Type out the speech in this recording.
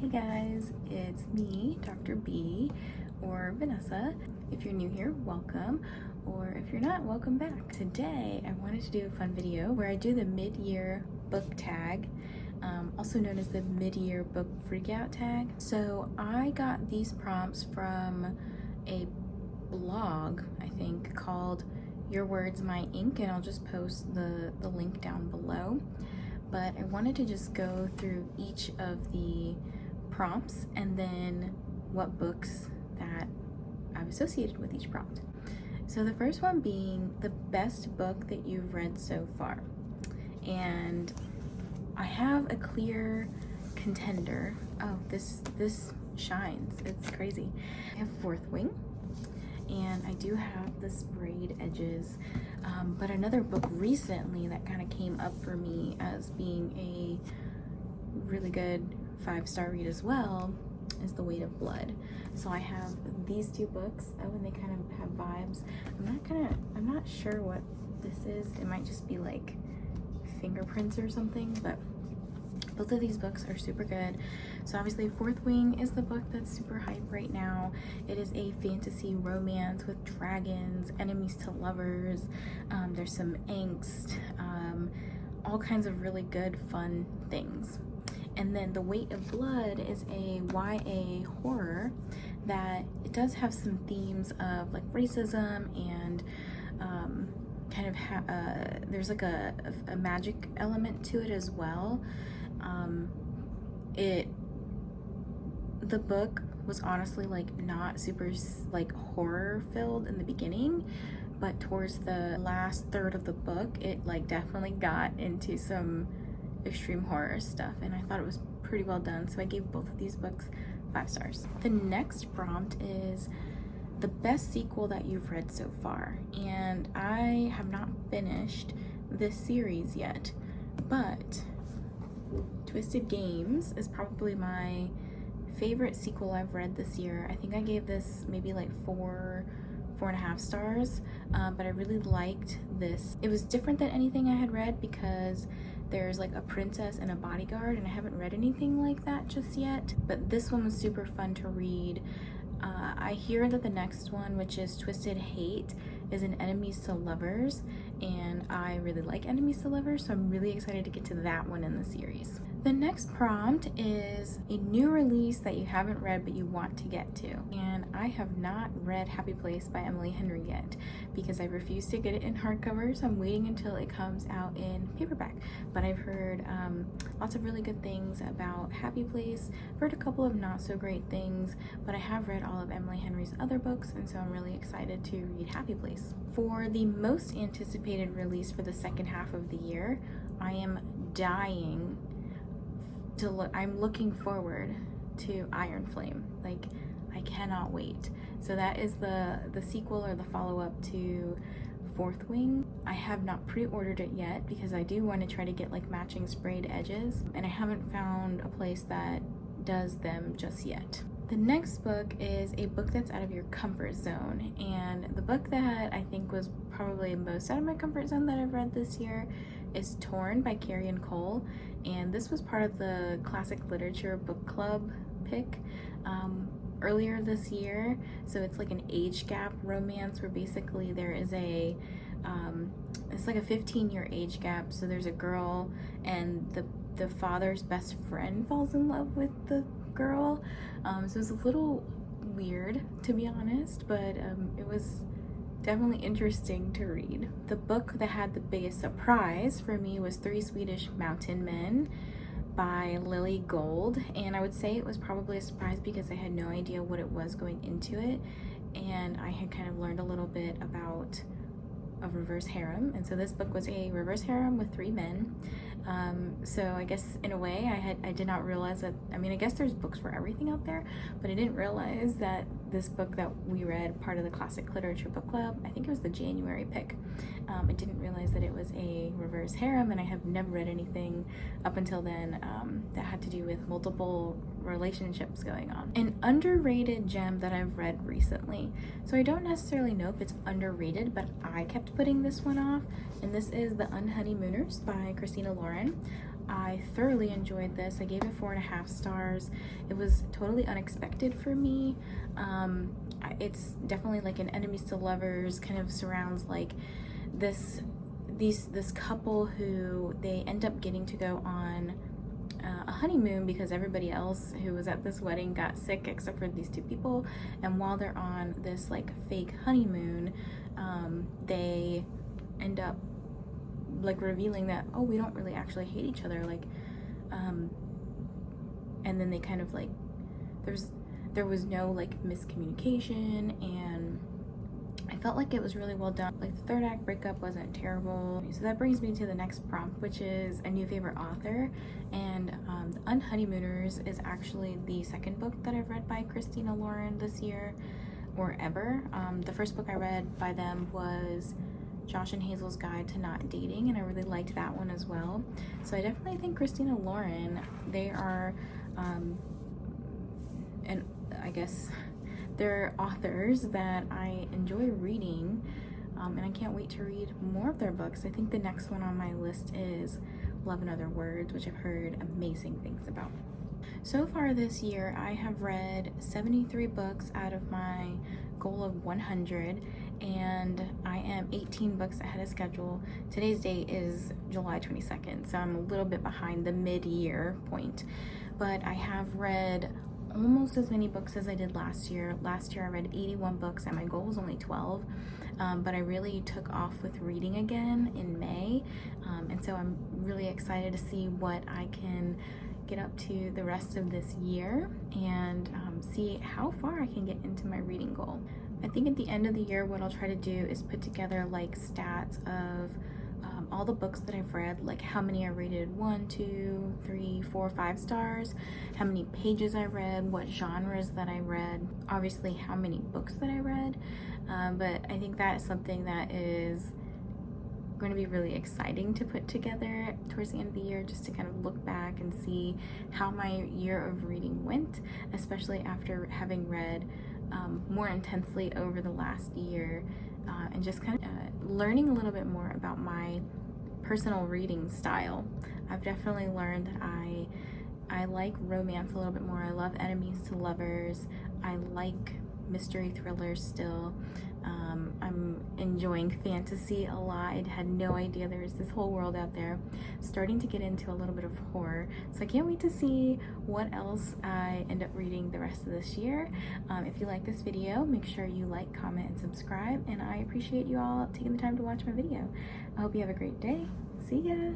Hey guys, it's me, Dr. B, or Vanessa. If you're new here, welcome, or if you're not, welcome back. Today, I wanted to do a fun video where I do the mid-year book tag, also known as the mid-year book freakout tag. So I got these prompts from a blog, I think, called Your Words, My Ink, and I'll just post the link down below. But I wanted to just go through each of the prompts and then what books that I've associated with each prompt. So the first one being the best book that you've read so far. And I have a clear contender. Oh, this shines. It's crazy. I have Fourth Wing, and I do have the sprayed edges, but another book recently that kind of came up for me as being a really good 5-star read as well is The Weight of Blood. So I have these two books. Oh, and they kind of have vibes. I'm not sure what this is. It might just be like fingerprints or something, but both of these books are super good. So obviously Fourth Wing is the book that's super hype right now. It is a fantasy romance with dragons, enemies to lovers. There's some angst, all kinds of really good fun things. And then The Weight of Blood is a YA horror that it does have some themes of like racism and kind of there's like a magic element to it as well. The book was honestly like not super like horror filled in the beginning, but towards the last third of the book it like definitely got into some extreme horror stuff, and I thought it was pretty well done, so I gave both of these books 5 stars. The next prompt is the best sequel that you've read so far, and I have not finished this series yet, but Twisted Games is probably my favorite sequel I've read this year. I think I gave this maybe like 4.5 stars, but I really liked this. It was different than anything I had read because there's like a princess and a bodyguard, and I haven't read anything like that just yet, but this one was super fun to read. I hear that the next one, which is Twisted Hate, is an enemies to lovers, and I really like enemies to lovers, so I'm really excited to get to that one in the series. The next prompt is a new release that you haven't read but you want to get to, and I have not read Happy Place by Emily Henry yet because I refuse to get it in hardcover, so I'm waiting until it comes out in paperback. But I've heard lots of really good things about Happy Place. I've heard a couple of not so great things, but I have read all of Emily Henry's other books, and so I'm really excited to read Happy Place. For the most anticipated release for the second half of the year, I am dying to look. I'm looking forward to Iron Flame. Like, I cannot wait. So that is the sequel or the follow-up to Fourth Wing. I have not pre-ordered it yet because I do want to try to get like matching sprayed edges, and I haven't found a place that does them just yet. The next book is a book that's out of your comfort zone, and the book that I think was probably most out of my comfort zone that I've read this year is Torn by Carrie and Cole, and this was part of the Classic Literature Book Club pick earlier this year. So it's like an age gap romance where basically there is a it's like a 15-year age gap. So there's a girl, and the father's best friend falls in love with the girl. So it was a little weird, to be honest, but it was definitely interesting to read. The book that had the biggest surprise for me was 3 Swedish Mountain Men by Lily Gold, and I would say it was probably a surprise because I had no idea what it was going into it, and I had kind of learned a little bit about a reverse harem, and so this book was a reverse harem with 3 men. So I guess in a way I did not realize that, I mean, I guess there's books for everything out there, but I didn't realize that this book that we read, part of the Classic Literature Book Club, I think it was the January pick, I didn't realize that it was a reverse harem, and I have never read anything up until then that had to do with multiple relationships going on. An underrated gem that I've read recently, so I don't necessarily know if it's underrated, but I kept putting this one off, and this is The Unhoneymooners by Christina Lauren. I thoroughly enjoyed this. I gave it 4.5 stars. It was totally unexpected for me. It's definitely like an enemies to lovers, kind of surrounds like this couple who they end up getting to go on a honeymoon because everybody else who was at this wedding got sick except for these two people. And while they're on this like fake honeymoon, they end up like revealing that, oh, we don't really actually hate each other, like and then they kind of like there was no like miscommunication, and I felt like it was really well done. Like the third act breakup wasn't terrible. So that brings me to the next prompt, which is a new favorite author. And The Unhoneymooners is actually the second book that I've read by Christina Lauren this year, or ever. The first book I read by them was Josh and Hazel's Guide to Not Dating, and I really liked that one as well. So I definitely think Christina Lauren, they are, and I guess they're authors that I enjoy reading, and I can't wait to read more of their books. I think the next one on my list is Love and Other Words, which I've heard amazing things about. So far this year, I have read 73 books out of my goal of 100, and I am 18 books ahead of schedule. Today's date is July 22nd, so I'm a little bit behind the mid-year point, but I have read almost as many books as I did last year. Last year I read 81 books and my goal was only 12, but I really took off with reading again in May, and so I'm really excited to see what I can get up to the rest of this year and see how far I can get into my reading goal. I think at the end of the year what I'll try to do is put together like stats of all the books that I've read, like how many I rated 1, 2, 3, 4, 5 stars, how many pages I read, what genres that I read, obviously how many books that I read, but I think that is something that is going to be really exciting to put together towards the end of the year, just to kind of look back and see how my year of reading went, especially after having read more intensely over the last year, and just kind of learning a little bit more about my personal reading style. I've definitely learned that I like romance a little bit more. I love enemies to lovers. I like mystery thrillers still. I'm enjoying fantasy a lot. I had no idea there was this whole world out there. Starting to get into a little bit of horror. So I can't wait to see what else I end up reading the rest of this year. If you like this video, make sure you like, comment, and subscribe. And I appreciate you all taking the time to watch my video. I hope you have a great day. See ya!